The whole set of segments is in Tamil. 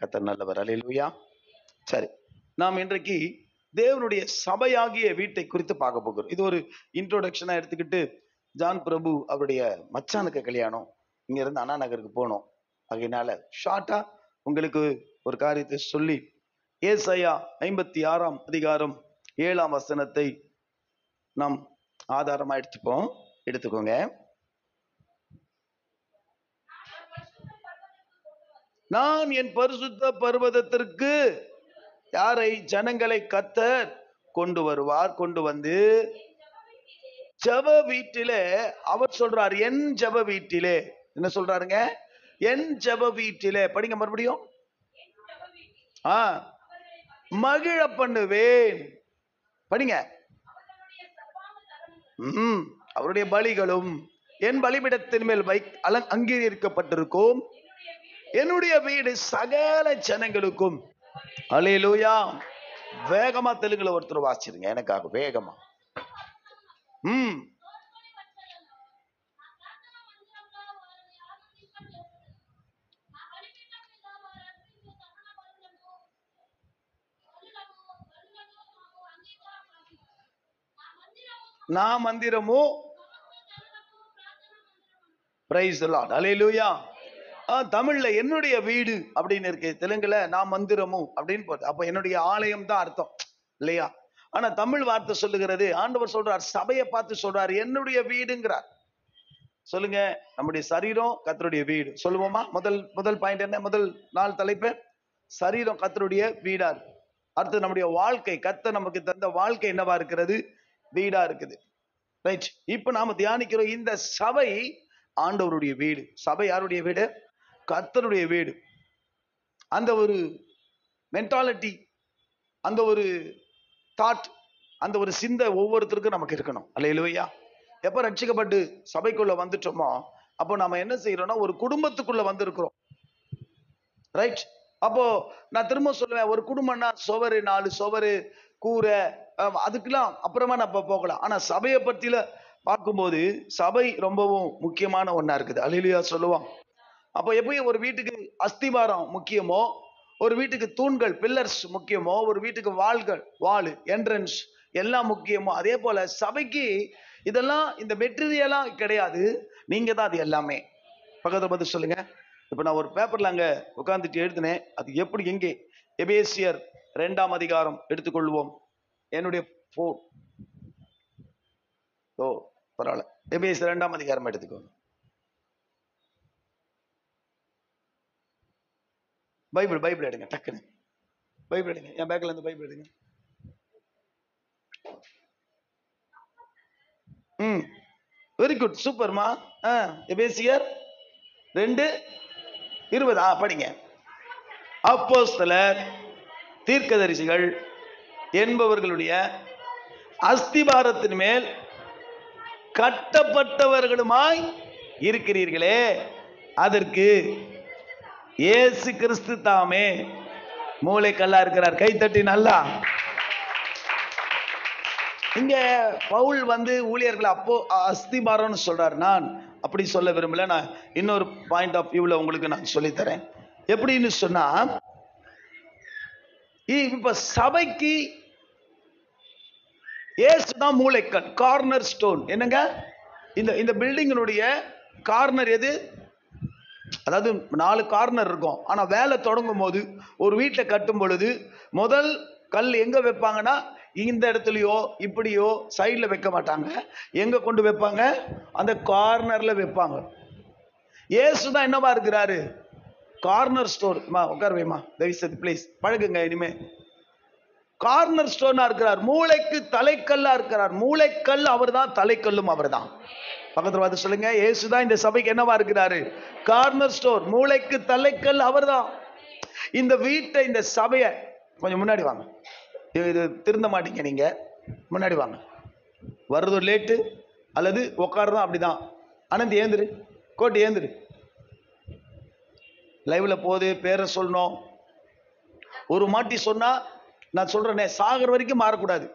கர்த்தர் நல்லவர். அல்லேலூயா. சரி, நாம் இன்றைக்கு தேவனுடைய சபையாகிய வீட்டை குறித்து பார்க்க போகிறோம். இது ஒரு இன்ட்ரோடக்ஷனா எடுத்துக்கிட்டு, ஜான் பிரபு அவருடைய மச்சானுக்கு கல்யாணம், இங்க இருந்து அண்ணா நகருக்கு போனோம். அதனால ஷார்ட்டா உங்களுக்கு ஒரு காரியத்தை சொல்லி, ஏசாயா 56 அதிகாரம் 7 வசனத்தை நாம் ஆதாரமா எடுத்துக்கோங்க. நான் என் பரிசுத்த பர்வதத்திற்கு யாரை? ஜனங்களை கர்த்தர் கொண்டு வருவார். கொண்டு வந்து ஜெப வீட்டிலே அவர் சொல்றார், என் ஜெப வீட்டிலே. என்ன சொல்றாருங்க? என் ஜெப வீட்டிலே. படிங்க மறுபடியும். மகிழ பண்ணுவேன். படிங்க. அவருடைய பலிகளும் என் பலிபீடத்தின் மேல் அங்கீகரிக்கப்பட்டிருக்கும். என்னுடைய வீடு சகல ஜனங்களுக்கும். அல்லேலூயா. வேகமா தெலுங்குல ஒருத்தர் வாசிருங்க எனக்காக, வேகமா. నా మందిరము. Praise the Lord. அல்லேலூயா. தமிழ்ல என்னுடைய வீடு அப்படின்னு இருக்கு, தெலுங்குல நான் மந்திரமும் அப்படின்னு போகுது. அப்ப என்னுடைய ஆலயம் தான் அர்த்தம் இல்லையா? ஆனா தமிழ் வார்த்தை சொல்லுகிறது, ஆண்டவர் சொல்றார், சபையை பார்த்து சொல்றார் என்னுடைய வீடுங்கிறார். சொல்லுங்க, நம்முடைய சரீரம் கர்த்தருடைய வீடு. சொல்லுவோமா? முதல் பாயிண்ட் என்ன? முதல் நாள் தலைப்பு சரீரம் கர்த்தருடைய வீடா இருக்கு. அடுத்து நம்முடைய வாழ்க்கை, கர்த்தர் நமக்கு தந்த வாழ்க்கை என்னவா இருக்கிறது? வீடா இருக்குது. ரைட். இப்ப நாம தியானிக்கிறோம், இந்த சபை ஆண்டவருடைய வீடு. சபை யாருடைய வீடு? கர்த்தருடைய வீடு. அந்த ஒரு மென்டாலிட்டி, அந்த ஒரு தாட், அந்த ஒரு சிந்தை ஒவ்வொருத்தருக்கும் நமக்கு இருக்கணும். அல்லேலூயா. எப்ப ரட்சிக்கப்பட்டு சபைக்குள்ள வந்துட்டோமோ அப்போ நாம என்ன செய்யறோம்னா, ஒரு குடும்பத்துக்குள்ள வந்திருக்கிறோம். ரைட். அப்போ நான் திரும்ப சொல்லுவேன், ஒரு குடும்பம்னா சுவரு, 4 சுவரு, கூரை, அதுக்கெல்லாம் அப்புறமா நம்ம போகலாம். ஆனா சபையை பத்தியில பார்க்கும்போது சபை ரொம்பவும் முக்கியமான ஒண்ணா இருக்குது. அல்லேலூயா சொல்லுவோம். அப்போ எப்பயும் ஒரு வீட்டுக்கு அஸ்திவாரம் முக்கியமோ, ஒரு வீட்டுக்கு தூண்கள் பில்லர்ஸ் முக்கியமோ, ஒரு வீட்டுக்கு வால் என்ட்ரன்ஸ் எல்லாம் முக்கியமோ, அதே போல சபைக்கு இதெல்லாம் இந்த மெட்டீரியலா கிடையாது, நீங்க தான் அது எல்லாமே. பக்கத்துல பார்த்து சொல்லுங்க. இப்ப நான் ஒரு பேப்பர்ல அங்க உட்கார்ந்துட்டு எழுதினேன், அது எப்படி எங்கே? எபேசியர் 2 அதிகாரம் எடுத்துக்கொள்வோம். என்னுடைய பரவாயில்ல, எபேசியர் 2 அதிகாரம் எடுத்துக்கோங்க. பைபிள் எடுங்க, டக்குன்னு பைபிள் எடுங்க. என் பேக்ல இருந்து பைபிள் எடுங்க. வெரி குட், சூப்பர்மா. எபேசியர் 2:20 படிங்க. அப்போஸ்தலர், தீர்க்கதரிசிகள் என்பவர்களுடைய அஸ்திபாரத்தின் மேல் கட்டப்பட்டவர்களுமாய் இருக்கிறீர்களே, அதற்கு இயேசு கிறிஸ்து தாமே மூளைக்கல்லா இருக்கிறார். கைத்தட்டி நல்லா. இங்க பவுல் ஊழியர்கள் அப்போ அஸ்திபாரம்னு சொல்றார். நான் அப்படி சொல்ல விரும்பல, நான் இன்னொரு பாயிண்ட் ஆஃப் வியூல உங்களுக்கு நான் சொல்லி தரேன். எப்படின்னு சொன்னா, இப்ப சபைக்கு இயேசு தான் மூளைக்கல், கார்னர் ஸ்டோன். என்னங்க? இந்த பில்டிங்கினுடைய கார்னர் எது? அதாவது 4 கார்னர் இருக்கும். ஆனா வேலை தொடங்கும் போது, ஒரு வீட்டை கட்டும் பொழுது முதல் கல் எங்க வைப்பாங்கன்னா, இந்த இடத்துலயோ இப்படியோ சைட்ல வைக்க மாட்டாங்க. எங்க கொண்டு வைப்பாங்க? அந்த கார்னர்ல வைப்பாங்க. இயேசு தான் என்னவா இருக்கிறாரு? Corner store. உட்கார வைமா தயவுசெய்து ப்ளீஸ், பழகுங்க இனிமே. கார்னர் ஸ்டோனா இருக்கிறார், மூளைக்கு தலைக்கல்லா இருக்கிறார். மூளைக்கல் அவர் தான், தலைக்கல்லும் அவர் தான். பக்கத்துல பார்த்து சொல்லுங்க, இயேசுதான் இந்த சபைக்கு என்னவா இருக்கிறாரு? கார்னர் ஸ்டோர், மூளைக்கு தலைக்கல் அவர் தான். இந்த வீட்டை, இந்த சபைய கொஞ்சம் முன்னாடி வாங்க. இது திருந்த மாட்டீங்க நீங்க, முன்னாடி வாங்க. வர்றது லேட்டு அல்லது உட்காருதான் அப்படிதான். ஆனந்த் ஏந்திரு, கோட்டு ஏந்திரு. லைவ்ல போது பேரை சொல்லணும். ஒரு மாட்டி சொன்னா நான் சொல்றேனே, சாகர வரைக்கும் மாறக்கூடாது.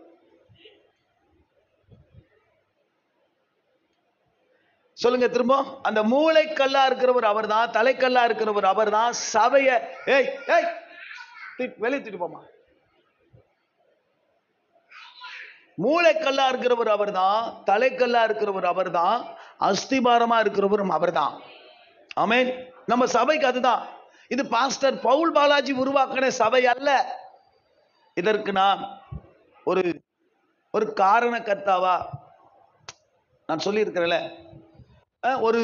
சொல்லுங்க திரும்ப. அந்த மூளைக்கல்லா இருக்கிறவர் அவர் தான், தலைக்கல்லா இருக்கிறவர் அவர் தான். சபைய ஏய் ஏய் வெளியே தூக்கிட்டு போமா. மூளைக்கல்லா இருக்கிறவர் அவர் தான், தலைக்கல்லா இருக்கிறவர் அவர் தான், அஸ்திபாரமா இருக்கிறவரும் அவர் தான். ஆமென். நம்ம சபைக்கு அதுதான். இது பாஸ்டர் பவுல் பாலாஜி உருவாக்கின சபை அல்ல. இதற்கு நான் ஒரு ஒரு காரணக்கர்த்தாவா நான் சொல்லி இருக்கிறேன்ல, ஒரு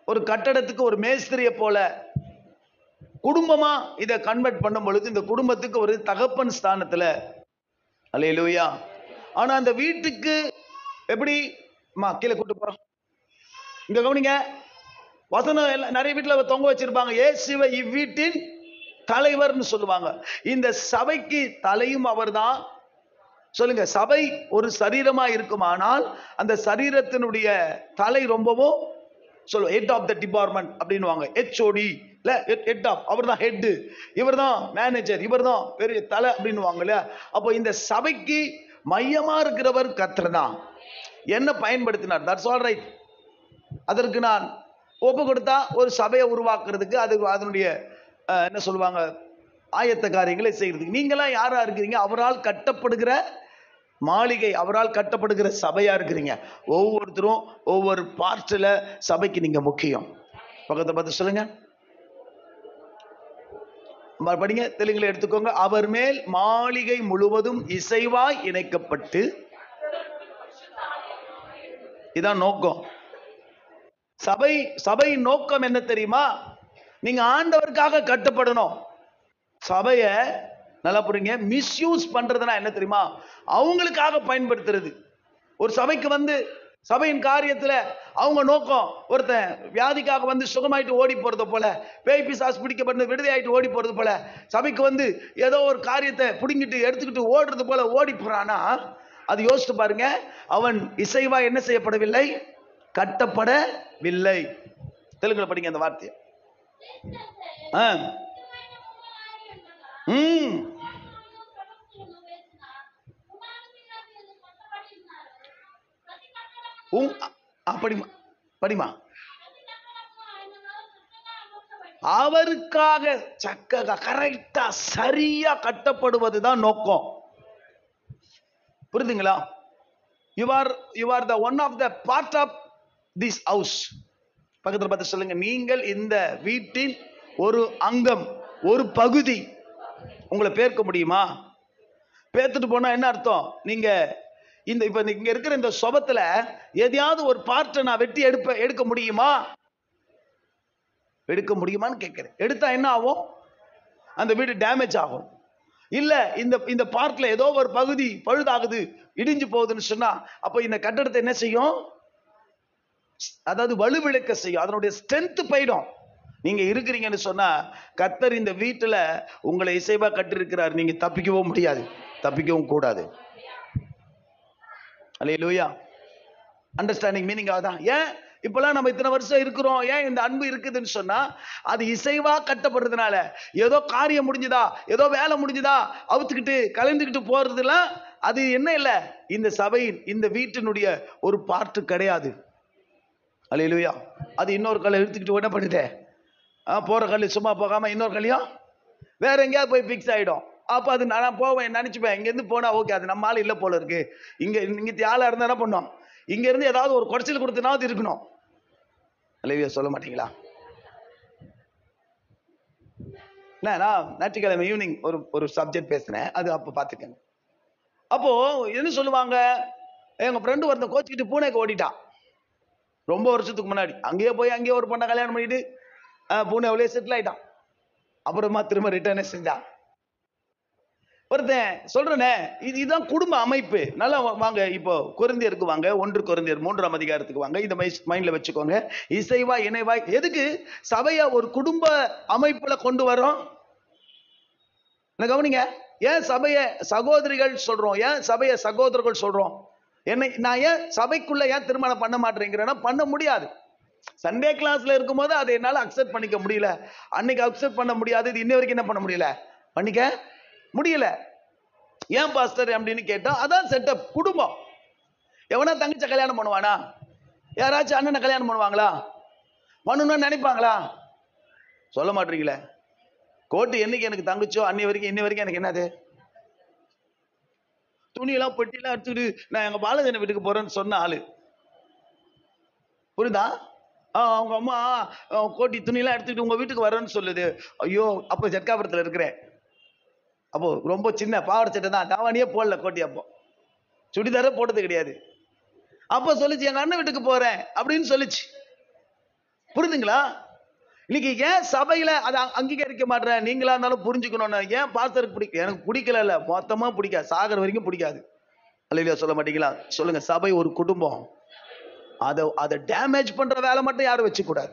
ஒரு கட்டடத்துக்கு ஒரு மேஸ்திரியை போல குடும்பமா இதை கன்வெர்ட் பண்ணும் பொழுது இந்த குடும்பத்துக்கு ஒரு தகப்பன் ஸ்தானத்துல, அல்லேலூயா. ஆனா அந்த வீட்டுக்கு எப்படி கீழே கூட்டு போறோம். இங்க கவனிங்க, வசனம் நிறைய வீட்டுல தொங்க வச்சிருப்பாங்க, இயேசுவை இவ்வீட்டின் தலைவர்னு சொல்லுவாங்க. இந்த சபைக்கு தலையும் அவர்தான். சொல்லுங்க, சபை ஒரு சரீரமா இருக்குமானால் அந்த சரீரத்தினுடைய தலை ரொம்பவும் சொல்லுவோம் ஹெட் ஆஃப் த டிபார்ட்மெண்ட் அப்படின்னுவாங்க. ஹெச்ஓடி இல்ல ஹெட் ஆஃப், அவர் தான் ஹெட், இவர் தான் மேனேஜர், இவர் தான் பெரிய தலை அப்படின்னுவாங்க இல்லையா. அப்போ இந்த சபைக்கு மையமா இருக்கிறவர் கர்த்தர் தான். என்ன பயன்படுத்தினார், தட்ஸ் ஆல் ரைட். அதற்கு நான் ஒப்பு கொடுத்தா ஒரு சபையை உருவாக்குறதுக்கு அது அதனுடைய என்ன சொல்லுவாங்க ஆயத்த காரியங்களை செய்யறதுக்கு. நீங்களாம் யாரா இருக்கிறீங்க, அவரால் கட்டப்படுகிற மாளிகை, அவரால் கட்டப்படுகிற சபையா இருக்கிறீங்க. ஒவ்வொருத்தரும் ஒவ்வொரு பார்ட்ல சபைக்கு நீங்க முக்கியம். பக்கத்தை பார்த்து சொல்லுங்க, படிங்க, தெலுங்குல எடுத்துக்கோங்க. அவர் மேல் மாளிகை முழுவதும் இசைவாய் இணைக்கப்பட்டு, இதான் நோக்கம். சபை நோக்கம் என்ன தெரியுமா? நீங்க ஆண்டவருக்காக கட்டப்படணும். சபைய நல்லா புரியுங்க. மிஸ்யூஸ் பண்றதுனா என்ன தெரியுமா? அவங்களுக்காக பயன்படுத்துறது. ஒரு சபைக்கு வந்து சபையின் காரியத்துல அவங்க நோக்கம், ஒருத்தன் வியாதிக்காக வந்து சுகமாயிட்டு ஓடி போறது போல, பேய் பிசாசு பிடிக்கப்பட்டு விடுதலை ஆயிட்டு ஓடி போறது போல, சபைக்கு வந்து ஏதோ ஒரு காரியத்தை பிடிங்கிட்டு எடுத்துக்கிட்டு ஓடுறது போல ஓடி போறானா, அது யோசித்து பாருங்க. அவன் இசைவா என்ன செய்யப்படவில்லை, கட்டப்படவில்லை. தெலுங்குல படிங்க அந்த வார்த்தையை. படிமா. அவருக்காக கரெக்டா சரியா கட்டப்படுவதுதான் நோக்கம். புரியுதுங்களா? You are the one of the part of this house. பக்கத்துல பார்த்து சொல்லுங்க, நீங்கள் இந்த வீட்டின் ஒரு அங்கம், ஒரு பகுதி. உங்களை பேர்க்க முடியுமா? பேத்துட்டு போனா என்ன அர்த்தம்? நீங்க இந்த இப்ப இங்க இருக்கிற இந்த சொபத்துல எதையாவது ஒரு பார்ட்டை நான் வெட்டி எடுக்க முடியுமா? எடுக்க முடியுமான்னு கேட்கிறேன். எடுத்தா என்ன ஆகும்? அந்த வீடு டேமேஜ் ஆகும். இல்ல இந்த பார்ட்ல ஏதோ ஒரு பகுதி பழுதாகுது, இடிஞ்சு போகுதுன்னு சொன்னா, அப்ப இந்த கட்டடத்தை என்ன செய்யும்? அதாவது வலுவிழக்க செய்யும். அதனுடைய ஸ்ட்ரென்த் போயிடும். நீங்க இருக்கிறீங்கன்னு சொன்னா, கர்த்தர் இந்த வீட்டுல உங்களை இசைவா கட்டிருக்கிறார். நீங்க தப்பிக்கவும் முடியாது, தப்பிக்கவும் கூடாது. அல்லேலூயா. அண்டர்ஸ்டாண்டிங் மீனிங் அதான். ஏன் இப்பெல்லாம் நம்ம இத்தனை வருஷம் இருக்கிறோம், ஏன் இந்த அன்பு இருக்குதுன்னு சொன்னா, அது இசைவா கட்டப்படுறதுனால. ஏதோ காரியம் முடிஞ்சுதா, ஏதோ வேலை முடிஞ்சுதா, அவுத்துக்கிட்டு கலந்துக்கிட்டு போறதுலாம் அது என்ன இல்லை, இந்த சபையின் இந்த வீட்டினுடைய ஒரு பார்ட்டு கிடையாது. அல்லேலூயா. அது இன்னொரு கல்லை எடுத்துக்கிட்டு என்ன பண்ணுதே, போற கல் சும்மா போகாம இன்னொரு கல்லையும் வேற எங்கேயாவது போய் பிக்ஸ் ஆயிடும். அப்ப அது நான் போவேன், நினைச்சுப்பேன், இங்க இருந்து போனா ஓகே, அது நம்ம ஆள் இல்ல போல இருக்கு. இங்க ஆளா இருந்தா என்ன பண்ணோம், இங்க இருந்து ஏதாவது ஒரு குறைச்சல் கொடுத்தனாவது இருக்கணும். அல்லேலூயா. சொல்ல மாட்டீங்களா? நான் ஞாயிற்றுக்கிழமை ஈவினிங் ஒரு சப்ஜெக்ட் பேசினேன், அது அப்ப பாத்துக்கங்க. அப்போ என்ன சொல்லுவாங்க, எங்க ஃப்ரெண்டு ஒருத்தன் கோச்சிக்கிட்டு பூனேக்கு ஓடிட்டான். ரொம்ப வருஷத்துக்கு முன்னாடி அங்கேயே போய் அங்கேயே ஒரு பொண்ணை கல்யாணம் பண்ணிட்டு பூனேவிலேயே செட்டில் ஆயிட்டான். அப்புறமா திரும்ப ரிட்டர்ன் செஞ்சான். ஒருத்தன் சொல்றேனே, இதுதான் குடும்ப அமைப்பு. நல்லா வாங்க, இப்போ கொரிந்தியருக்கு வாங்க, 1 கொரிந்தியர் 3ஆம் அதிகாரத்துக்கு வாங்க. இந்த மைண்ட்ல வச்சுக்கோங்க. இசைவா இணைவாய். எதுக்கு சபைய ஒரு குடும்ப அமைப்புல கொண்டு வரோம்? கவனிங்க. ஏன் சபைய சகோதரிகள் சொல்றோம், ஏன் சபைய சகோதரர்கள் சொல்றோம்? நான் ஏன் சபைக்குள்ள ஏன் திருமணம் பண்ண மாட்டேங்கிறேன்னா, பண்ண முடியாது. சண்டே கிளாஸ்ல இருக்கும்போது அதை என்னால அக்செப்ட் பண்ணிக்க முடியல. அன்னைக்கு அக்செப்ட் பண்ண முடியாது. இது இன்ன வரைக்கும் என்ன பண்ண முடியல, பண்ணிக்க முடியல. ஏன் பாஸ்டர் அப்படின்னு கேட்டா, அதான் செட்டப். குடும்பம். எவனா தங்கச்ச கல்யாணம் பண்ணுவானா? யாராச்சும் அண்ணனை கல்யாணம் பண்ணுவாங்களா? பண்ணணும்னு நினைப்பாங்களா? சொல்ல மாட்டீங்களே. கோட்டு என்னைக்கு எனக்கு தங்கச்சோ இன்னி வரைக்கும் எனக்கு என்னது? துணியெல்லாம் பெட்டியெல்லாம் எடுத்துக்கிட்டு நான் எங்க பாலஜன வீட்டுக்கு போறேன்னு சொன்ன ஆளு. புரியுதா? அவங்க அம்மா கோட்டி துணியெல்லாம் எடுத்துக்கிட்டு உங்க வீட்டுக்கு வரேன்னு சொல்லுது. ஐயோ, அப்ப ஜட்காபுரத்துல இருக்கிறேன். அப்போ ரொம்ப சின்ன பாவாடை சட்டை தான், தாவானியே போடல கோட்டி. அப்போ சுடிதாரே போட்டது கிடையாது. அப்ப சொல்லிச்சு எங்க அண்ணன் வீட்டுக்கு போறேன் அப்படின்னு சொல்லிச்சு. புரியுதுங்களா? இன்னைக்கு ஏன் சபையில அதை அங்கீகரிக்க மாட்டேன்? நீங்களா இருந்தாலும் புரிஞ்சுக்கணும். ஏன் பாஸ்டருக்கு பிடிக்கும்? எனக்கு பிடிக்கல, இல்ல மொத்தமா பிடிக்காது, சாகர வரைக்கும் பிடிக்காது. அல்லேலூயா சொல்ல மாட்டீங்களா? சொல்லுங்க. சபை ஒரு குடும்பம். அதை டேமேஜ் பண்ற வேலை மட்டும் யாரும் வச்சு கூடாது.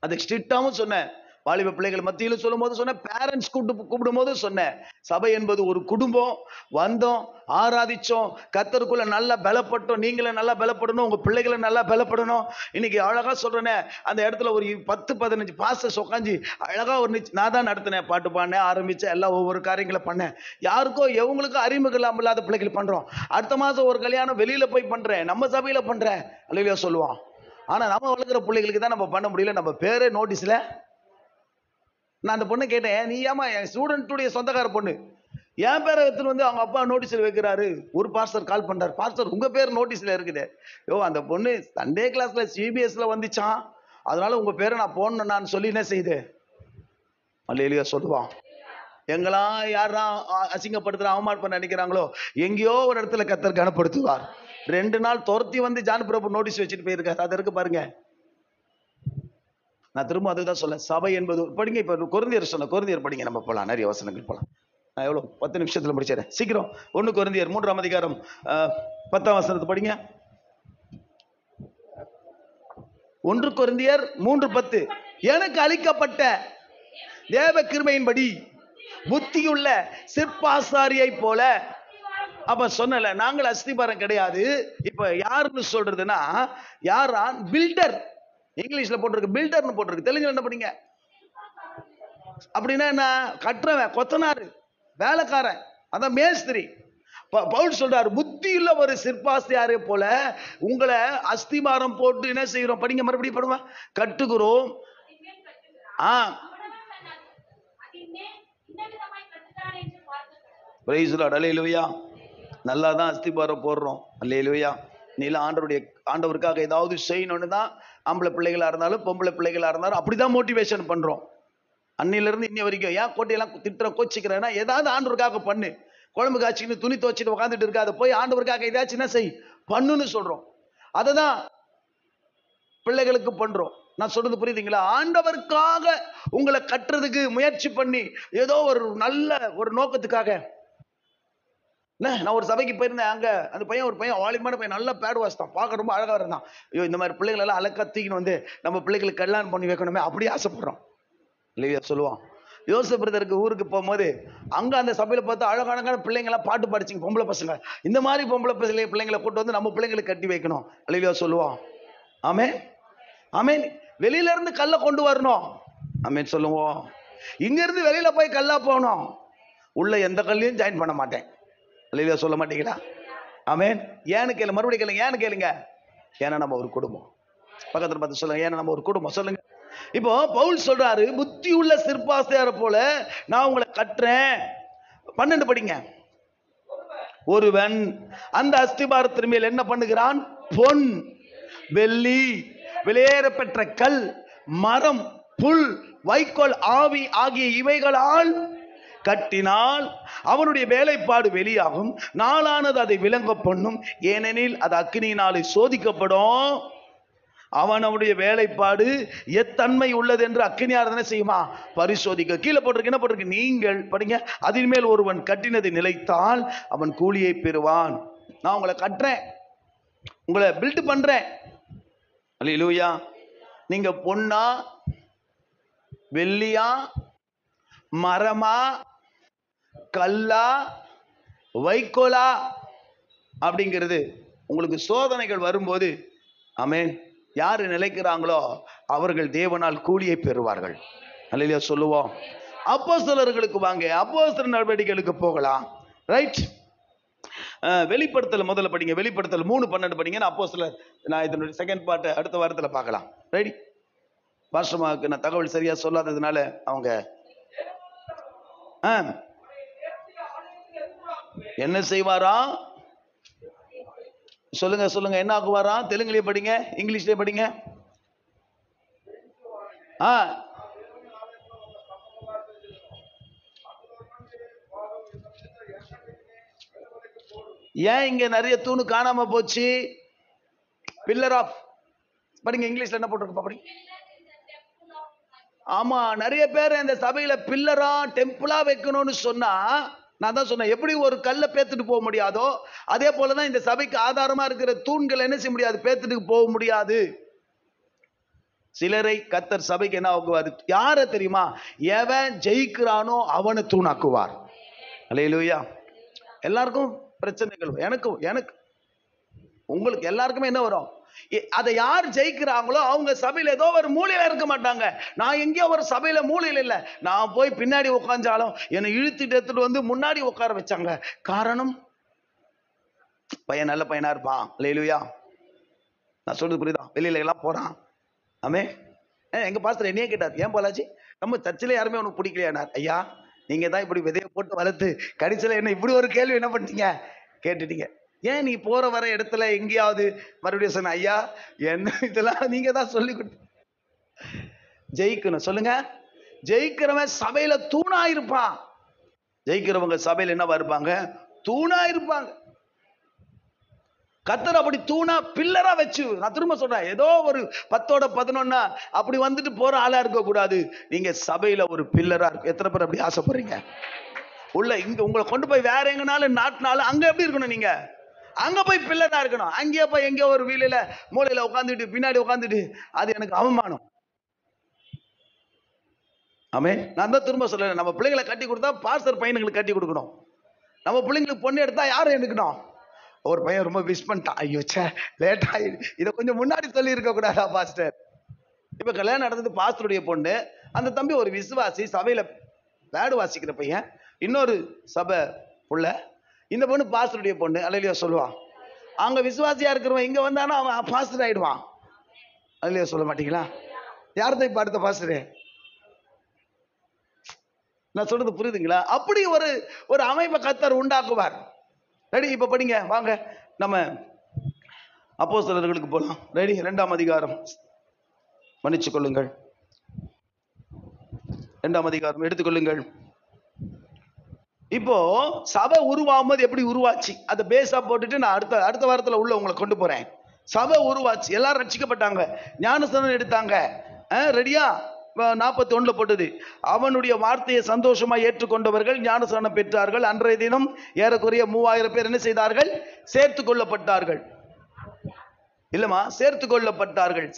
அதை ஸ்ட்ரிக்டாவும் சொன்னேன். வாலிப பிள்ளைகள் மத்தியிலும் சொல்லும் போது சொன்னேன், பேரண்ட்ஸ் கூப்பிடும் போது சொன்னேன், சபை என்பது ஒரு குடும்பம். வந்தோம், ஆராதிச்சோம், கர்த்தருக்குள்ள நல்லா பலப்பட்டோம். நீங்களும் நல்லா பலப்படணும், உங்க பிள்ளைகளும் நல்லா பலப்படணும். இன்னைக்கு அழகா சொல்றேனே, அந்த இடத்துல ஒரு 10-15 பாஸ்டர்ஸ் உட்காந்து அழகா நான் தான் நடத்தினேன், பாட்டு பாடினேன், ஆரம்பிச்சேன், எல்லாம் ஒவ்வொரு காரியங்களை பண்ணேன். யாருக்கோ எவங்களுக்கும் அறிமுகம் இல்லாத பிள்ளைகள் பண்றோம். அடுத்த மாசம் ஒரு கல்யாணம் வெளியில போய் பண்றேன், நம்ம சபையில பண்றேன். அல்லேலூயா சொல்லுவான். ஆனா நம்ம வளர்க்குற பிள்ளைகளுக்கு தான் நம்ம பண்ண முடியல. நம்ம பேரே நோட்டீஸ்ல. நான் அந்த பொண்ணை கேட்டேன், நீ ஏமா என் ஸ்டூடெண்ட்டுடைய சொந்தக்கார பொண்ணு, என் பேரை எடுத்துட்டு வந்து அவங்க அப்பா நோட்டீஸ்ல வைக்கிறாரு. ஒரு பாஸ்டர் கால் பண்றாரு, பாஸ்டர் உங்க பேர் நோட்டீஸ்ல இருக்குது. அந்த பொண்ணு சண்டே கிளாஸ்ல சிபிஎஸ்ல வந்துச்சான், அதனால உங்க பேரை நான் போடணும் நான் சொல்லி என்ன செய்து. அல்லேலூயா சொல்லுவான். எங்கெல்லாம் யாரெல்லாம் அசிங்கப்படுத்துற அவமானம் பண்ண நினைக்கிறாங்களோ எங்கேயோ ஒரு இடத்துல கர்த்தர் கனப்படுத்துவார். 2 நாள் துரத்தி வந்து ஜான் பிரபு நோட்டீஸ் வச்சுட்டு போயிருக்காரு. அது இருக்கு பாருங்க. நான் திரும்ப அதுதான் சொல்ல, சபை என்பது படிங்க. இப்ப கொரிந்தியர் சொன்ன, கொரிந்தியர் படிங்க, நம்ம போலாம், நிறைய வசனங்கள் போலாம். நான் எவ்வளவு 10 நிமிஷத்துல முடிச்சிடறேன், சீக்கிரம். 1 கொரிந்தியர் 3ஆம் அதிகாரம் 10ஆம் வசனத்தை படிங்க. 1 கொரிந்தியர் 3:10. எனக்கு அளிக்கப்பட்ட தேவ கிருபையின்படி புத்தியுள்ள சிற்பாசாரியை போல. அப்ப சொன்னல, நாங்கள் அஸ்திபாரம் கிடையாது. இப்ப யாருன்னு சொல்றதுன்னா, யாரா? பில்டர். இங்கிலீஷ்ல போட்டிருக்கு பில்டர்னு போட்டிருக்கு, தெலுங்குல என்ன பண்ணீங்க அப்படின்னா என்ன? கட்டுறவன், கொத்தனாரு, வேலைக்காரன், அதான் மேஸ்திரி. பவுல் சொல்றாரு, புத்தியுள்ள ஒரு சிற்பாசாரியை போல உங்களை அஸ்திபாரம் போட்டு என்ன செய்யறோம்? படிங்க, மறுபடியும் படுவா. கட்டுகிறோம். Price the Lord. அல்லேலூயா. நல்லா தான் அஸ்திபாரம் போடுறோம். அல்லேலூயா. நீல ஆண்டவருக்காக ஏதாவது செய்யணும்னு தான் ஆம்பளை பிள்ளைகளா இருந்தாலும் பொம்பளை பிள்ளைகளா இருந்தாலும் அப்படிதான் மோட்டிவேஷன் பண்றோம். அன்னில இருந்து இன்னி வரைக்கும். ஏன் கோட்டையெல்லாம் திட்டுற கோச்சிக்கிறேன்னா, ஏதாவது ஆண்டவருக்காக பண்ணு. குழம்பு காய்ச்சின்னு துணி துவச்சிட்டு உட்காந்துட்டு இருக்காது, போய் ஆண்டவருக்காக ஏதாச்சும் என்ன செய், பண்ணுன்னு சொல்றோம். அததான் பிள்ளைகளுக்கு பண்றோம். நான் சொல்றது புரியுதுங்களா? ஆண்டவருக்காக உங்களை கட்டுறதுக்கு முயற்சி பண்ணி ஏதோ ஒரு நல்ல ஒரு நோக்கத்துக்காக. நான் ஒரு சபைக்கு போயிருந்தேன். அங்க அந்த பையன், ஒரு பையன் வாலிபமான பையன், நல்லா பேடு வாசித்தான், பார்க்க ரொம்ப அழகா இருந்தான். ஐயோ, இந்த மாதிரி பிள்ளைகள் எல்லாம் அழகா தூக்கின்னு வந்து நம்ம பிள்ளைகளுக்கு கல்யாணம் பண்ணி வைக்கணுமே அப்படியே ஆசைப்படுறோம். இல்லையா சொல்லுவான். யோசப் பிரதருக்கு ஊருக்கு போகும்போது அங்க அந்த சபையில பார்த்து அழகான பிள்ளைங்க எல்லாம் பாட்டு பாடிச்சிங்க, பொம்பளை பசங்க. இந்த மாதிரி பொம்பளை பிள்ளைங்களை கூட்டு வந்து நம்ம பிள்ளைங்களுக்கு கட்டி வைக்கணும். இல்லையா சொல்லுவான். ஆமென், ஆமென். வெளியில இருந்து கல்லை கொண்டு வரணும். ஆமென் சொல்லுவோம். இங்க இருந்து வெளியில போய் கல்லா போகணும். உள்ள எந்த கல்லையும் ஜாயின் பண்ண மாட்டேன். அல்லேலூயா சொல்ல மாட்டீங்களா? ஆமென். ஏன்னு கேளு, மறுபடியும் கேளுங்க. ஏன்னு கேளுங்க. ஏன்னா நம்ம ஒரு குடும்பம். பக்கத்துல பார்த்து சொல்லுங்க, ஏன்னா நம்ம ஒரு குடும்பம். சொல்லுங்க. இப்போ பவுல் சொல்றாரு, புத்தி உள்ள சிற்பாசாரியை போல நான் உங்களை கட்டுறேன். 12 படிங்க. ஒருவன் அந்த அஸ்திபாரத்தின் மேல் என்ன பண்ணுகிறான்? பொன், வெள்ளி, வெளியேற பெற்ற கல், மரம், புல், வைக்கோல், ஆவி ஆகிய இவைகளால் கட்டினால் அவனுடைய வேலைப்பாடு வெளியாகும். நாளானது அதை விளங்க பண்ணும். ஏனெனில் அது அக்கினியினாலே சோதிக்கப்படும். அவனுடைய வேலைப்பாடு எத்தன்மை உள்ளது என்று அக்கினியார் செய்யுமா? பரிசோதிக்க. கீழே போட்டிருக்கு, என்ன போட்டிருக்கு? நீங்கள் படிங்க. அதன் மேல் ஒருவன் கட்டினது நிலைத்தால் அவன் கூலியை பெறுவான். நான் உங்களை கட்டுறேன், உங்களை பில்ட் பண்றேன். அல்லேலூயா. நீங்க பொன்னா, வெள்ளியா, மரமா, கல்லா, வைக்கோலா அப்படிங்கிறது உங்களுக்கு சோதனைகள் வரும்போது, ஆமென், யாரு நிலைக்கிறாங்களோ அவர்கள் தேவனால் கூலியை பெறுவார்கள். அல்லேலூயா சொல்லுவோம். அப்போஸ்தலர்களுக்கு வாங்க, அப்போஸ்தலர் நடவடிக்கைகளுக்கு போகலாம். ரைட். வெளிப்படுத்தல் முதல்ல படிங்க. வெளிப்படுத்தல் 3:12 படிங்க. நான் அப்போஸ்தலர், நான் இதனுடைய செகண்ட் பார்ட் அடுத்த வாரத்தில் பார்க்கலாம். ரெடி? பாஸ்டர்மாவுக்கு நான் தகவல் சரியா சொல்லாததுனால அவங்க என்ன செய்வாரா? சொல்லுங்க சொல்லுங்க, என்ன ஆகுவாரா? தெலுங்குலயே படிங்க, இங்கிலீஷ்லயே படிங்க. ஏன் இங்க நிறைய தூணு காணாம போச்சு? பில்லர் ஆஃப் படிங்க, இங்கிலீஷ்ல என்ன போட்டிருக்கு படிங்க. ஆமா, நிறைய பேர் இந்த சபையில பில்லரா டெம்பிளா வைக்கணும்னு சொன்னா, நான் தான் சொன்னேன், எப்படி ஒரு கல்லை பேத்துட்டு போக முடியாதோ அதே போலதான் இந்த சபைக்கு ஆதாரமா இருக்கிற தூண்கள் என்ன செய்ய முடியாது, பேத்துட்டு போக முடியாது. சிலரை கர்த்தர் சபைக்கு என்ன ஆக்குவார்? யார தெரியுமா? எவன் ஜெயிக்கிறானோ அவனை தூணாக்குவார். அல்லேலூயா. எல்லாருக்கும் பிரச்சனைகள், எனக்கு உங்களுக்கு எல்லாருக்குமே என்ன வரும்? அதை யார் ஜெயிக்கிறாங்களோ அவங்க சபையில ஏதோ ஒரு மூலையில இருக்க மாட்டாங்க. நான் எங்கேயோ ஒரு சபையில மூலையில இல்ல, நான் போய் பின்னாடி உட்கார்ந்தாலும் என்னை இழுத்துட்டு எடுத்துட்டு வந்து முன்னாடி உட்கார வச்சாங்க. காரணம், பையன் நல்ல பையனா இருப்பான். அல்லேலூயா. நான் சொல்றது புரியுதா? வெளியில எல்லாம் போறான். ஆமே. எங்க பாஸ்டர் என்னையே கேட்டார், ஏன் பாலாஜி நம்ம சர்ச்சில யாருமே உனக்கு பிடிக்கலையானார். ஐயா, நீங்க தான் இப்படி விதையை போட்டு வளர்த்து கடைசியில என்ன இப்படி ஒரு கேள்வி என்ன பண்ணிட்டீங்க கேட்டுட்டீங்க. ஏன் நீ போற வர இடத்துல எங்கேயாவது மறுபடியும் சொன்ன, ஐயா என்ன இதெல்லாம் நீங்க தான் சொல்லி கொடுத்து ஜெயிக்கணும். சொல்லுங்க, ஜெயிக்கிறவன் சபையில தூணா இருப்பான். ஜெயிக்கிறவங்க சபையில என்னவா இருப்பாங்க? தூணா இருப்பாங்க. கர்த்தர் அப்படி தூணா பில்லரா வச்சு, நான் திரும்ப சொல்றேன், ஏதோ ஒரு 10ஓட 11 அப்படி வந்துட்டு போற ஆளா இருக்க கூடாது. நீங்க சபையில ஒரு பில்லரா இருக்கு. எத்தனை பேர் அப்படி ஆசைப்படுறீங்க? உள்ள இங்க உங்களை கொண்டு போய் வேற எங்கனாலும் நாட்டினாலும் அங்க எப்படி இருக்கணும்? நீங்க அங்க போய் பில்லரா இருக்கணும். அங்கேயே போய் எங்கேயோ ஒரு வீலையில மூலையில உட்காந்துட்டு பின்னாடி உட்காந்துட்டு அது எனக்கு அவமானம். ஆமே. நான் தான் திரும்ப சொல்றேன், நம்ம பிள்ளைங்களை கட்டி கொடுத்தா பாஸ்டர் பையனுங்களுக்கு கட்டி கொடுக்கணும். நம்ம பிள்ளைங்களுக்கு பொண்ணு எடுத்தா யாரும் எடுக்கணும்? ஒரு பையன் ரொம்ப விஷ் பண்ணிட்டான், ஐயோ சே லேட் ஆயிடுச்சு, இதை கொஞ்சம் முன்னாடி சொல்லி இருக்க கூடாதா பாஸ்டர்? இப்ப கல்யாணம் நடந்தது பாஸ்டருடைய பொண்ணு. அந்த தம்பி ஒரு விசுவாசி, சபையில வேடு வாசிக்கிற பையன். இன்னொரு சபை புள்ள. இந்த பொண்ணு பாஸ்டருடைய பொண்ணு. அல்லேலூயா சொல்லுவான். அங்க விசுவாசியா இருக்கிறவன் இங்க வந்தானா அவன் பாஸ்டர் ஆயிடுவான். அல்லேலூயா சொல்ல மாட்டீங்களா? யார்தான் இப்ப அடுத்த பாஸ்டரு? நான் சொல்றது புரியுதுங்களா? அப்படி ஒரு அமைப்பை கர்த்தர் உண்டாக்குவார். ரெடி? இப்ப படிங்க வாங்க, நம்ம அப்போஸ்தலர்களுக்கு போலாம். ரெடி? 2ஆம் அதிகாரம், மன்னிச்சு கொள்ளுங்கள், 2ஆம் அதிகாரம் எடுத்துக்கொள்ளுங்கள். இப்போ சபை உருவாகும்போது எப்படி உருவாச்சு அதை பேஸா போட்டுட்டு நான் அடுத்த வாரத்துல உள்ள உங்களை கொண்டு போறேன். சபை உருவாச்சு, எல்லாரும் ரட்சிக்கப்பட்டாங்க, ஞானஸ்நானம் எடுத்தாங்க. ரெடியா? 41 போட்டது, அவனுடைய வார்த்தையை சந்தோஷமா ஏற்றுக்கொண்டவர்கள் ஞானஸ்நானம் பெற்றார்கள். அன்றைய தினம் ஏறக்குறைய 3000 பேர் என்ன செய்தார்கள்? சேர்த்து கொள்ளப்பட்டார்கள். இல்லமா, சேர்த்து கொள்ளப்பட்டார்கள்.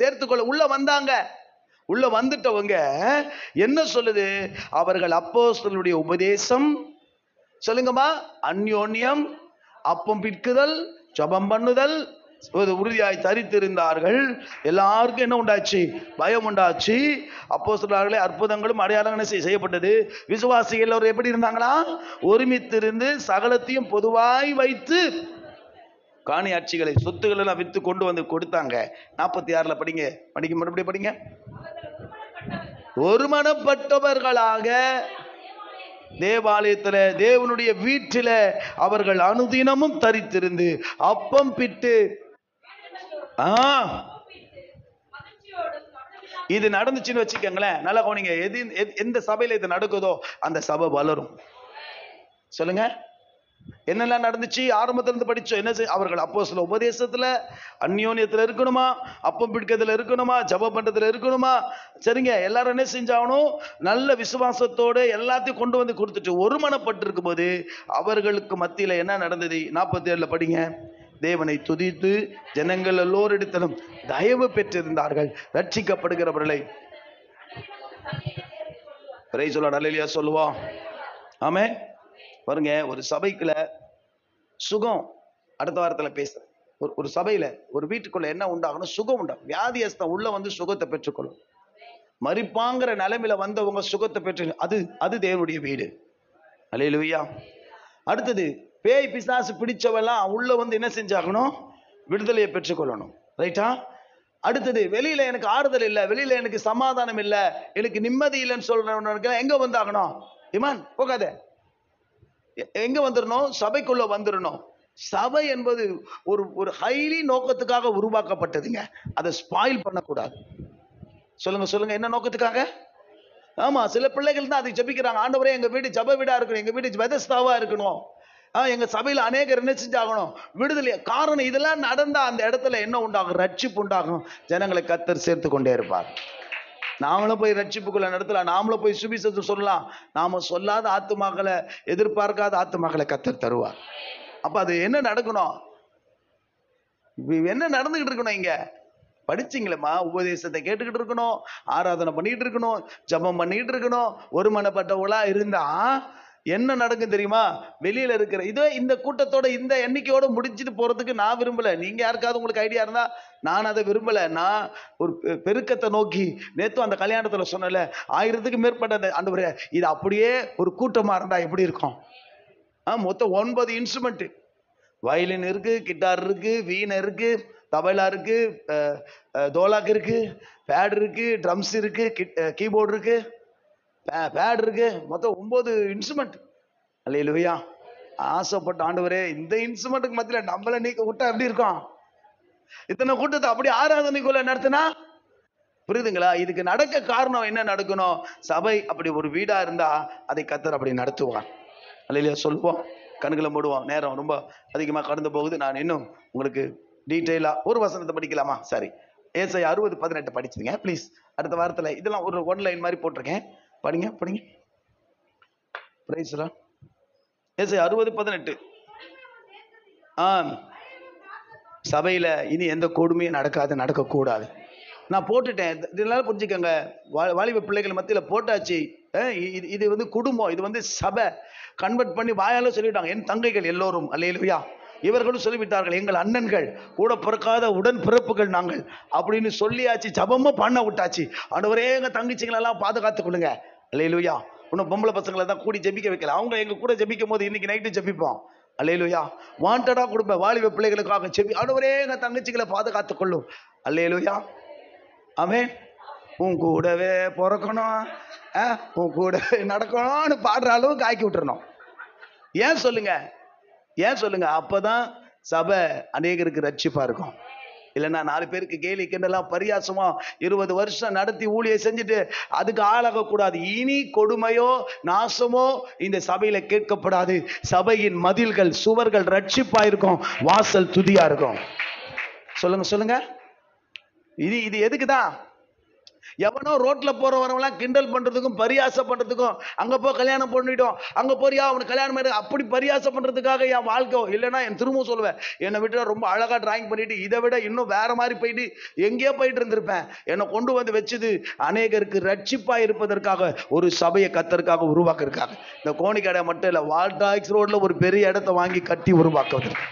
உள்ள வந்தாங்க. உள்ள வந்துட்டவங்க என்ன சொல்லுது? அவர்கள் அப்போஸ்தலருடைய உபதேசம், சொல்லுங்கம்மா, அந்யோன்யம், அப்பம் பிற்குதல், ஜெபம் பண்ணுதல் உறுதியாய் தரித்திருந்தார்கள். எல்லாருக்கும் என்ன உண்டாச்சு? பயம் உண்டாச்சு. அப்போஸ்தலர்களே அற்புதங்களும் அடையாளங்களும் செய்யப்பட்டது. விசுவாசிகள் எல்லாரும் எப்படி இருந்தாங்களா? ஒருமித்திருந்து சகலத்தையும் பொதுவாய் வைத்து காணியாட்சிகளை சொத்துக்கள் எல்லாம் வித்து கொண்டு வந்து கொடுத்தாங்க. 46 படிங்க, மறுபடியும் படிங்க. ஒருமனப்பட்டவர்களாக தேவாலயத்துல தேவனுடைய வீட்டில அவர்கள் அனுதினமும் தரித்திருந்து அப்பம் பிட்டு, இது நடந்துச்சுன்னு வச்சுக்கோங்களேன். நல்லா கவனிங்க, எந்த சபையில இது நடக்குதோ அந்த சபை வளரும். சொல்லுங்க, என்னெல்லாம் நடந்துச்சு? ஆரம்பத்துல இருந்து படிச்சோம். என்ன அவர்கள் அப்போஸ்தல உபதேசத்துல, அந்யோன்யத்துல இருக்கணுமா, அப்பம் பிடிக்கிறதுல இருக்கணுமா, ஜெபம் பண்றதுல இருக்கணுமா. சரிங்க, எல்லாரும் என்ன செஞ்சாகணும்? நல்ல விசுவாசத்தோட எல்லாத்தையும் கொண்டு வந்து கொடுத்துட்டு ஒருமனப்பட்டு இருக்கும் போது அவர்களுக்கு மத்தியில என்ன நடந்தது? 47 படிங்க. தேவனை துதித்து ஜனங்கள் எல்லோரிடத்திலும் தயவு பெற்றிருந்தார்கள். ரட்சிக்கப்படுகிறவர்களை அல்லேலூயா சொல்லுவோம். ஆமே. பாருங்க, ஒரு சபைக்குள்ள சுகம், அடுத்த வாரத்துல பேசுறேன். ஒரு சபையில ஒரு வீட்டுக்குள்ள என்ன உண்டாகணும்? சுகம் உண்டாகும். வியாதியஸ்தம் உள்ள வந்து சுகத்தை பெற்றுக்கொள்ளும். மரிப்பாங்கிற நிலைமையில வந்தவங்க சுகத்தை பெற்று, அது தேவனுடைய வீடு. அல்லேலூயா. அடுத்தது பேய் பிசாசு பிடிச்சவெல்லாம் உள்ள வந்து என்ன செஞ்சாகணும்? விடுதலையை பெற்றுக்கொள்ளணும். ரைட்டா? அடுத்தது, வெளியில எனக்கு ஆறுதல் இல்லை, வெளியில எனக்கு சமாதானம் இல்லை, எனக்கு நிம்மதி இல்லைன்னு சொல்றவனுக்கு எங்க வந்தாகணும்? இமான் போகாத, எங்க வந்துடணும்? சபைக்குள்ள வந்துடணும். சபை என்பது ஒரு ஹைலி நோக்கத்துக்காக உருவாக்கப்பட்டதுங்க. அதை ஸ்பாயில் பண்ணக்கூடாது. சொல்லுங்க, என்ன நோக்கத்துக்காக? ஆமா, சில பிள்ளைகள் தான் அதை ஜெபிக்கிறாங்க. ஆண்டவரே எங்க வீடு ஜப வீடா இருக்கணும், எங்க வீடு வெதஸ்தாவா இருக்கணும், எங்க சபையில அநேகர் என்ன செஞ்சாகணும்? விடுதலை. காரணம், இதெல்லாம் நடந்தா அந்த இடத்துல என்ன உண்டாகும்? ரட்சிப்பு உண்டாகும். ஜனங்களை கர்த்தர் சேர்த்து கொண்டே இருப்பார். நாமளும் போய் ரட்சிப்புக்குள்ள நடத்தலாம், நாமளும் போய் சுவிசேஷத்தை சொல்லலாம். நாம சொல்லாத ஆத்துமாக்களை, எதிர்பார்க்காத ஆத்துமாக்களை கர்த்தர் தருவார். அப்ப அது என்ன நடக்கணும்? என்ன நடந்துகிட்டு இருக்கணும்? இங்க படிச்சிங்களேம்மா, உபதேசத்தை கேட்டுக்கிட்டு இருக்கணும், ஆராதனை பண்ணிட்டு இருக்கணும், ஜபம் பண்ணிட்டு இருக்கணும். ஒருமனப்பட்டவளா இருந்தா என்ன நடக்கும் தெரியுமா? வெளியில இருக்கிற இதோ இந்த கூட்டத்தோட இந்த எண்ணிக்கையோட முடிச்சுட்டு போறதுக்கு நான் விரும்பல. நீங்க யாருக்காவது உங்களுக்கு ஐடியா இருந்தா, நான் அதை விரும்பல. நான் ஒரு பெருக்கத்தை நோக்கி, நேத்து அந்த கல்யாணத்துல சொன்னல 1000க்கு மேற்பட்ட ஆண்டவரே, இது அப்படியே ஒரு கூட்டமா இருந்தா எப்படி இருக்கும்? மொத்தம் 9 இன்ஸ்ட்ருமெண்ட், வயலின் இருக்கு, கிட்டார் இருக்கு, வீணை இருக்கு, தபலா இருக்கு, தோலாக் இருக்கு, பேட் இருக்கு, ட்ரம்ஸ் இருக்கு, கீபோர்டு இருக்கு, பேட் இருக்கு, மொத்தம் 9 இன்ஸ்ட்ருமெண்ட். அல்லேலூயா. ஆசைப்பட்ட ஆண்டவரே, இந்த இன்ஸ்ட்ருமெண்ட்டுக்கு மத்தியில நம்மள நீக்க விட்டா எப்படி இருக்கும்? இத்தனை கூட்டத்தை அப்படி ஆராதனைக்குள்ள நடத்தினா, புரியுதுங்களா? இதுக்கு நடக்க காரணம் என்ன நடக்கணும்? சபை அப்படி ஒரு வீடா இருந்தா அதை கர்த்தர் அப்படி நடத்துவான். அல்லேலூயா. சொல்லுவோம், கண்களை மூடுவோம். நேரம் ரொம்ப அதிகமாக கடந்து போகுது. நான் இன்னும் உங்களுக்கு டீட்டெயிலா ஒரு வசனத்தை படிக்கலாமா? சரி, ஏசாயா 60:18 படிச்சுங்க ப்ளீஸ். அடுத்த வாரத்தில் இதெல்லாம் ஒரு ஒன்லைன் மாதிரி போட்டிருக்கேன், படிங்க. Price the Lord. ஏசாயா 60:18. சபையில இனி எந்த கொடுமையும் நடக்கக்கூடாது. நான் போட்டுட்டேன், இதனால புரிஞ்சுக்கங்க. வாலிப பிள்ளைகள் மத்தியில் போட்டாச்சு. இது வந்து குடும்பம், இது வந்து சபை. கன்வெர்ட் பண்ணி வாயால சொல்லிட்டாங்க, என் தங்கைகள் எல்லோரும், அல்லேலூயா, இவர்களும் சொல்லிவிட்டார்கள், எங்கள் அண்ணன்கள், கூட பிறக்காத உடன் பிறப்புகள் நாங்கள் அப்படின்னு சொல்லியாச்சு. ஜபமும் பண்ண விட்டாச்சு. ஆண்டவரே எங்க தங்கச்சிங்களெல்லாம் பாதுகாத்துக் கொள்ளுங்க. அல்லேலூயா. இன்னும் பொம்பளை பசங்களை தான் கூடி ஜெபிக்க வைக்கல. அவங்க எங்க கூட ஜெபிக்கும் போது இன்னைக்கு நைட்டு ஜெபிப்போம். அல்லேலூயா. வாண்டடா கொடுப்ப வாலிப பிள்ளைகளுக்காக ஜெபி. ஆண்டவரே எங்க தங்கச்சிகளை பாதுகாத்துக் கொள்ளும். அல்லேலூயா. ஆமென். உன் கூடவே பிறக்கணும், உன் கூட நடக்கணும்னு பாடுற அளவுக்கு ஆக்கி விட்டுறணும். ஏன் சொல்லுங்க? அப்பதான் சபை அநேகருக்கு ரட்சிப்பா இருக்கும். இல்லைன்னா 4 பேருக்கு கேலி கிண்டலாம் பரியாசமா 20 வருஷம் நடத்தி ஊழியை செஞ்சுட்டு அதுக்கு ஆளாக கூடாது. இனி கொடுமையோ நாசமோ இந்த சபையில கேட்கப்படாது. சபையின் மதில்கள், சுவர்கள் ரட்சிப்பா இருக்கும், வாசல் துதியா இருக்கும். சொல்லுங்க. இது எதுக்குதான்? எவனோ ரோட்ல போறவரெல்லாம் கிண்டல் பண்றதுக்கும் பரியாசம் பண்றதுக்கும், அங்க போ கல்யாணம் பண்ணிட்டோம், அங்க போறியா அவனுக்கு கல்யாணம் பண்ணி, அப்படி பரியாசம் பண்றதுக்காக என் வாழ்க்கை. இல்லைன்னா என் திரும்பவும் சொல்லுவேன், என்னை விட்டு ரொம்ப அழகா டிராயிங் பண்ணிட்டு இதை விட இன்னும் வேற மாதிரி போயிட்டு எங்கேயோ போயிட்டு இருந்திருப்பேன். என்னை கொண்டு வந்து வச்சது அநேகருக்கு ரட்சிப்பா இருப்பதற்காக, ஒரு சபையை கர்த்தருக்காக உருவாக்குறதுக்காக. இந்த கோணிக்கடை மட்டும் இல்ல, வால்டாக்ஸ் ரோட்ல ஒரு பெரிய இடத்தை வாங்கி கட்டி உருவாக்குவதற்கு.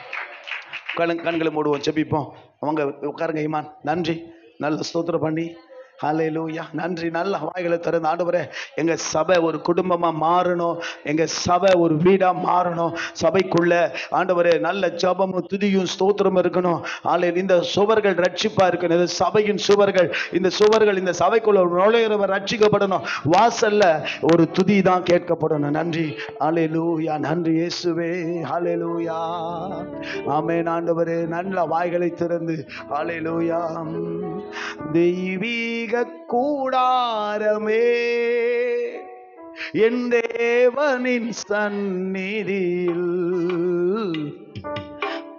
கண்களை மூடுவோம், செபிப்போம். அவங்க உட்காருங்க. ஈமான், நன்றி, நல்ல ஸ்தோத்திரம் பண்ணி. ஹல்லேலூயா. நன்றி. நல்ல வாய்களை தருந்த ஆண்டவரே, எங்க சபை ஒரு குடும்பமா மாறணும், எங்க சபை ஒரு வீடா மாறணும். சபைக்குள்ள ஆண்டவரே நல்ல ஜபமும் துதியும் ஸ்தோத்திரம் இருக்கணும். இந்த சுவர்கள் ரட்சிப்பா இருக்கணும். இந்த சபையின் சுவர்கள், இந்த சுவர்கள் இந்த சபைக்குள்ள நுழையிறவர் ரட்சிக்கப்படணும். வாசல்ல ஒரு துதி தான் கேட்கப்படணும். நன்றி. ஹல்லேலூயா. நன்றி இயேசுவே. ஹல்லேலூயா. ஆமென். ஆண்டவரே நல்ல வாய்களை திறந்து ஹல்லேலூயா. தெய்வீக கூடாரமே, என் தேவனின் சந்நிதியில்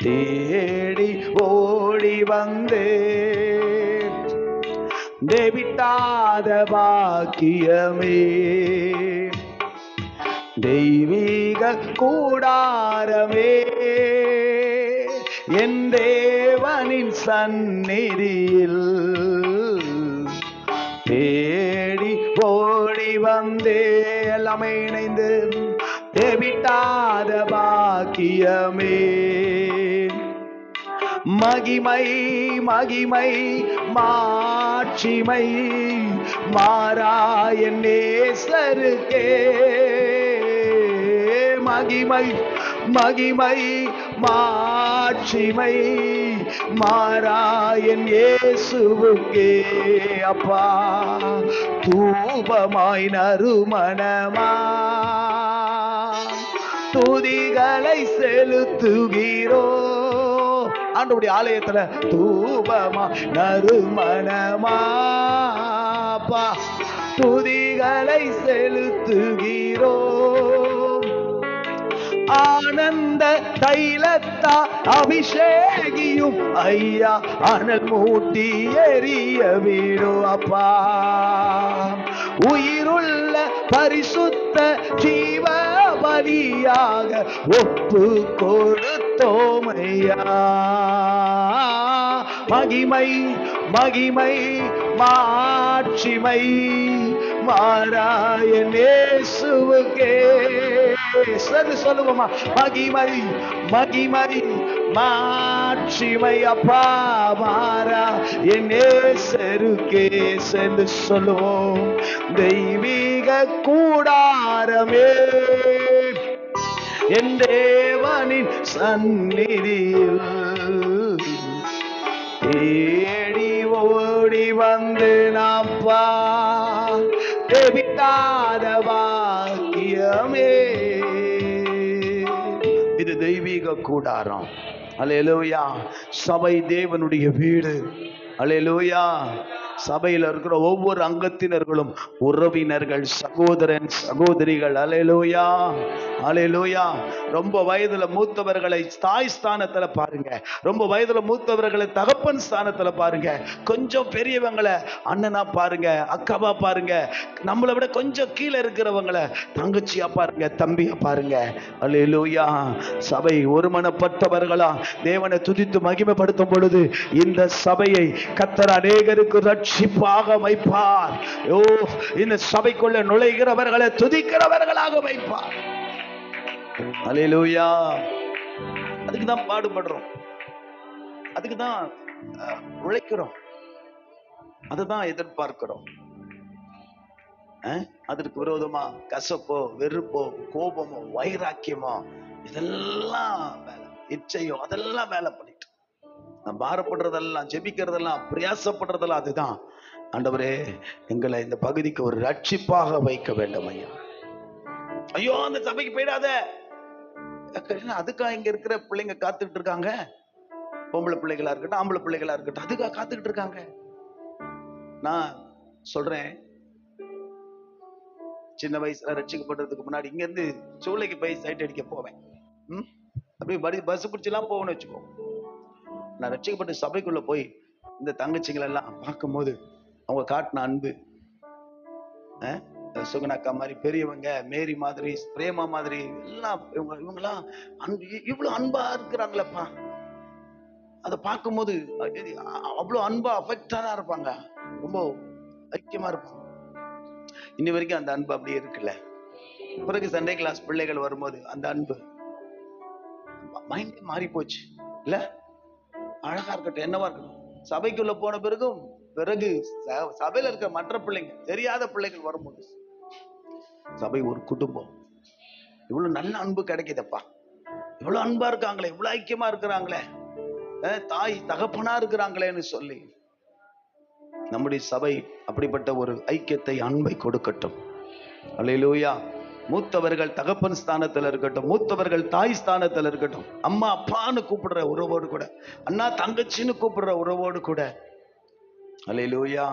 தேடி ஓடி வந்தே, தேவிட்டாத பாக்கியமே, தெய்வீக கூடாரமே, என் தேவனின் சந்நிதியில் தேடி ஓடி வந்தே, எல்லாமே இணைந்து தேவிட்டாத பாக்கியமே, மகிமை மகிமை மாட்சிமை மாறாய நேசருக்கே, மகிமை மகிமை மாட்சிமை மாறாயன் இயேசுவுக்கே அப்பா. தூபமாய் நறுமணமா துதிகளை செலுத்துகிறோ. ஆண்டவருடைய ஆலயத்துல தூபமா நறுமணமாப்பா துதிகளை செலுத்துகிறோ. ஆனந்த தைலத்தா அபிஷேகியும் ஐயா அனல் மூட்டி எரிய வீடு அப்பா. உயிருள்ள பரிசுத்த ஜீவ பலியாக ஒப்பு கொடுத்தோமையா. மகிமை மகிமை மாட்சிமை மாறாயன் இயேசுவுக்கே. சரி சொல்லுவோமா? மகிமை மகிமை மாட்சிமை அப்பா மாறாயன் இயேசுவுக்கே சென்று சொல்லுவோம். தெய்வீக கூடாரமே என் தேவனின் சந்நிதியில் தேடி ஓடி வந்து நாப்பா தேவிக்காத வாக்கியமே. இது தெய்வீக கூடாரம். அல்லேலூயா. சபை தேவனுடைய வீடு. அல்லேலூயா. சபையில் இருக்கிற ஒவ்வொரு அங்கத்தினர்களும் உறவினர்கள், சகோதரன் சகோதரிகள். அல்லேலூயா அல்லேலூயா. ரொம்ப வயதுல மூத்தவர்களை தாய் ஸ்தானத்துல பாருங்க, ரொம்ப வயதுல மூத்தவர்களை தகப்பன் ஸ்தானத்துல பாருங்க, கொஞ்சம் பெரியவங்களை அண்ணனா பாருங்க, அக்காவா பாருங்க, நம்மளை விட கொஞ்சம் கீழே இருக்கிறவங்களை தங்கச்சியா பாருங்க, தம்பியா பாருங்க. அல்லேலூயா. சபை ஒருமனப்பட்டவர்களா தேவனை துதித்து மகிமைப்படுத்தும் பொழுது இந்த சபையை கர்த்தர் அநேகருக்கு ரட்சிப்பாக வைப்பார். இந்த சபைக்குள்ள நுழைகிறவர்களை துதிக்கிறவர்களாக வைப்பார். அல்லேலூயா. அதுக்கு தான் பாடுபடுறோம், அதுக்கு தான் உழைக்கிறோம், அதுதான் எதிர்பார்க்கிறோம். அதற்கு விரோதமா கசப்போ வெறுப்போ கோபமோ வைராக்கியமோ இதெல்லாம் வேலை, இச்சையோ அதெல்லாம் வேலை பண்ணிட்டு நான் பாரப்படுறதெல்லாம் ஜெபிக்கிறதெல்லாம் பிரயாசப்படுறதெல்லாம் அதுதான். ஆண்டவரே எங்களை இந்த பகுதிக்கு ஒரு ரட்சிப்பாக வைக்க வேண்டும் ஐயா. ஐயோ அந்த சபைக்கு போயிடாத, அதுக்கா இங்க இருக்கிற பிள்ளைங்க காத்துக்கிட்டு இருக்காங்க, பொம்பளை பிள்ளைகளா இருக்கட்டும் ஆம்பளை பிள்ளைகளா இருக்கட்டும், அதுக்காக காத்துக்கிட்டு இருக்காங்க. நான் சொல்றேன், சின்ன வயசுல ரட்சிக்கப்படுறதுக்கு முன்னாடி இங்க இருந்து சூளைக்கு போய் சைட் அடிக்க போவேன். அப்படியே பஸ் பிடிச்செல்லாம் போவேன்னு வச்சுக்கோ. நான் ரட்சிக்கப்பட்ட சபைக்குள்ள போய் இந்த தங்கச்சிகள் எல்லாம் பார்க்கும் போது அவங்க காட்டின அன்பு, சுகுணாக்கா மாதிரி பெரியவங்க, மேரி மாதிரி, பிரேமா மாதிரி எல்லாம் இவங்கெல்லாம் அன்பு, இவ்வளவு அன்பா இருக்கிறாங்களப்பா. அதை பார்க்கும்போது அவ்வளவு அன்பா அஃபெக்டா இருப்பாங்க, ரொம்ப ஐக்கியமா இருப்பாங்க. இன்னி வரைக்கும் அந்த அன்பு அப்படியே இருக்குல்ல. பிறகு சண்டே கிளாஸ் பிள்ளைகள் வரும்போது அந்த அன்பு மைண்ட் மாறி போச்சு இல்ல. அழகா இருக்கட்டும், என்னவா இருக்கட்டும். சபைக்குள்ள போன பிறகும் பிறகு சபையில இருக்கிற மற்ற பிள்ளைங்க, தெரியாத பிள்ளைகள் வரும்போது சபை ஒரு குடும்பம், இவ்வளவு நல்ல அன்பு கிடைக்குதப்பா, இவ்வளவு அன்பா இருக்காங்களே, இவ்வளவு ஐக்கியமா இருக்கிறாங்களே, தாய் தகப்பனா இருக்கிறாங்களேன்னு சொல்லி நம்முடைய சபை அப்படிப்பட்ட ஒரு ஐக்கியத்தை அன்பை கொடுக்கட்டும். அல்லேலூயா. மூத்தவர்கள் தகப்பன் ஸ்தானத்துல இருக்கட்டும், மூத்தவர்கள் தாய் ஸ்தானத்துல இருக்கட்டும், அம்மா அப்பான்னு கூப்பிடுற உறவோடு கூட, அண்ணா தங்கச்சின்னு கூப்பிடுற உறவோடு கூட. அல்லேலூயா.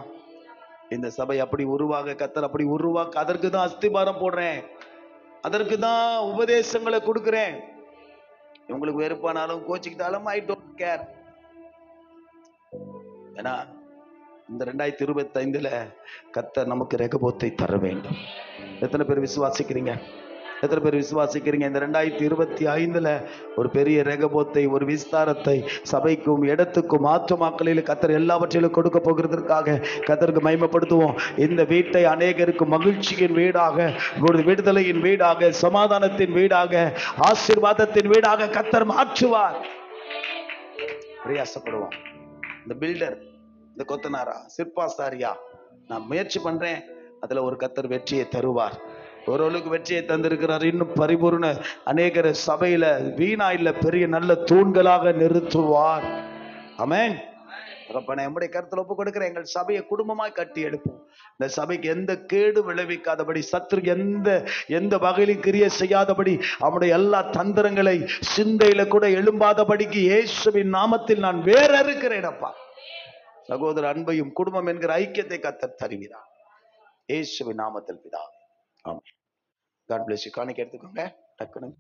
இந்த சபை அப்படி உருவாக கர்த்தர் அப்படி உருவாக்க, அதற்கு தான் அஸ்திபாரம் போடுறேன், அதற்கு தான் உபதேசங்களை கொடுக்கிறேன். இவங்களுக்கு வெறுப்பானாலும் கோச்சிக்கிட்டாலும் ஐ டோன்ட் கேர். ஏன்னா இந்த 2025 கர்த்தர் நமக்கு ரெகபோத்தை தர வேண்டும். எத்தனை பேர் விசுவாசிக்கிறீங்க? எத்தனை பேர் விசுவாசிக்கிறீங்க? இந்த 2025 ஒரு பெரிய ரெகபோத்தை, ஒரு விஸ்தாரத்தை சபைக்கும் இடத்துக்கும் ஆத்துமாக்களில் கர்த்தர் எல்லாவற்றிலும் கொடுக்க போகிறதற்காக கர்த்தருக்கு மகிமைப்படுத்துவோம். இந்த வீட்டை அநேகருக்கு மகிழ்ச்சியின் வீடாக, விடுதலையின் வீடாக, சமாதானத்தின் வீடாக, ஆசீர்வாதத்தின் வீடாக கர்த்தர் மாற்றுவார். பிரயாசப்படுவோம். இந்த பில்டர், இந்த கொத்தனாரா, சிற்பாசாரியா, நான் முயற்சி பண்றேன், அதுல ஒரு கர்த்தர் வெற்றியை தருவார். ஒருவளுக்கு வெற்றியை தந்திருக்கிறார். இன்னும் பரிபூர்ண அநேகர் சபையில வீணா இல்ல பெரிய நல்ல தூண்களாக நிறுத்துவார். ஆமென். அப்ப நம்முடைய கருத்துல ஒப்பு கொடுக்கிற எங்கள் சபையை குடும்பமாய் கட்டி எடுப்போம். இந்த சபைக்கு எந்த கேடு விளைவிக்காதபடி, சத்துரு எந்த வகையிலும் கிரியை செய்யாதபடி, அவனுடைய எல்லா தந்திரங்களை சிந்தையில கூட எழும்பாதபடிக்கு இயேசுவின் நாமத்தில் நான் வேற இருக்கிறேன். அப்பா சகோதர அன்பையும் குடும்பம் என்கிற ஐக்கியத்தை கர்த்தர் தருகிறார். இயேசுவின் நாமத்தில் பிதாவே. ஆமென். God bless you. காணிக்கை எடுத்துக்கோங்க டக்குனு.